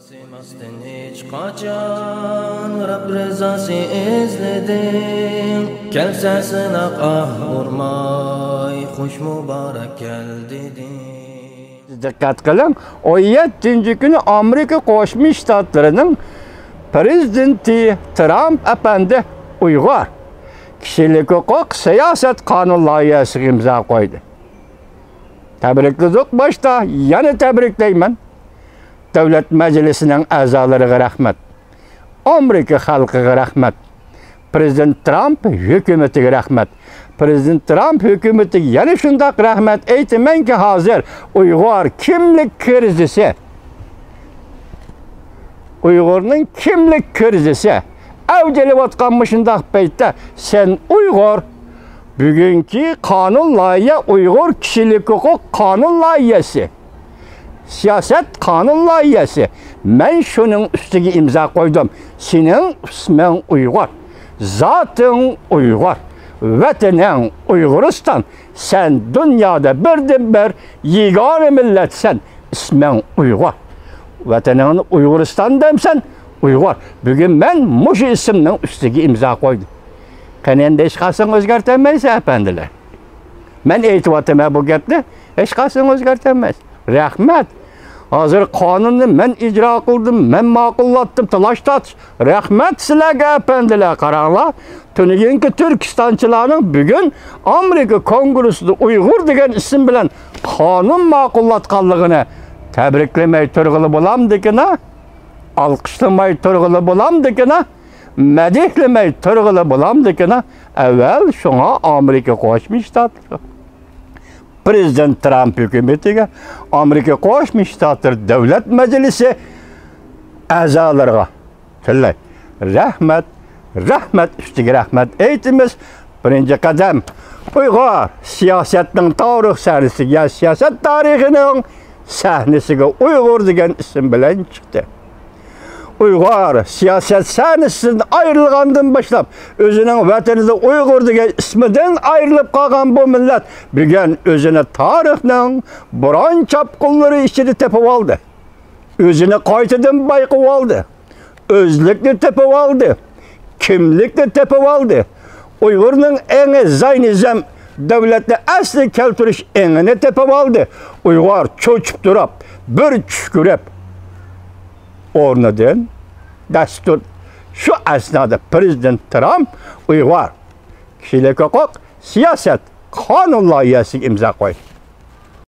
Sevmezden hiç kaçan Rab rızası izledim. Gelse sınak vurmay, hoş mübarek gel dedim. Dikkat kılın, o 7. günü Amerika Koşmuş Ştatları'nın Prezidenti Trump efendi Uygur kişilik hukuk siyaset kanun layihası imza koydu. Tebrikledik başta, yani tebrikleymen. Devlet Meclisi'nin azalarına rahmet. Amerika halkına rahmet. Prezident Trump hükümetiga rahmet. Prezident Trump hükümeti yana shundoq rahmet aytaman ki hazır Uygur kimlik krizisi. Uygurning kimlik krizisi avjalayotgan shundoq paytda sen Uygur bugungi qonun loyiha Uygur kishilik huquq qonun loyihasi. Siyaset kanun layihasi. Ben şunun üstüne imza koydum. Senin ismin Uygur. Zatın Uygur. Vatanın Uyguristan. Sen dünyada bir yegane milletsen. İsmin Uygur. Vatanın Uyguristan demsen Uygur. Bugün ben muşu isimden üstüne imza koydum. Kanende hiç kalsın özgertemez efendiler. Ben eğitibatime bu gepni hiç kalsın özgertemez. Rahmet. Hazır kanunu ben icra kıldım, ben makullattım, talaştat. Rahmet sizlerge efendiler karanlar. Tünügenki Türkistançılarının bugün Amerika Kongresi'de Uygur degen isim bilen kanun makullatkanlığını tebriklemey turgulu bulam dikine, alkışlamay turgulu bulam dikine, medihlemey turgulu bulam dikine, evvel şuna Amerika Koşmuş Ştatları. Prezident Trump hükümetiga Amerika Koşmuş Ştatları Devlet Meclisi azalarına rahmet üstüge rahmet eytimiz. Birinci kadem Uygur siyasetinin tarih sahnesiga, ya siyaset tarihinin sahnesiga Uygur degen isim bilen çıktı. Uygur siyaset sahnesinden ayrılgandan başlap özünün vatanında Uygur degen isminden ayrılıp kalgan bu millet bugün özüne tarihinin buran çapkınları içini tepip aldı. Özüne kaytıdan bayqıp aldı. Özlükle tepip aldı. Kimlikle tepip aldı. Uygur'un eni zaynizem devletle asli keltiriş enine tepip aldı. Uygur çoçup durup bir çükürüp ornadan destur. Şu esnada Prezident Trump Uygur kişilik hukuk siyaset kanun layihası imza koydu.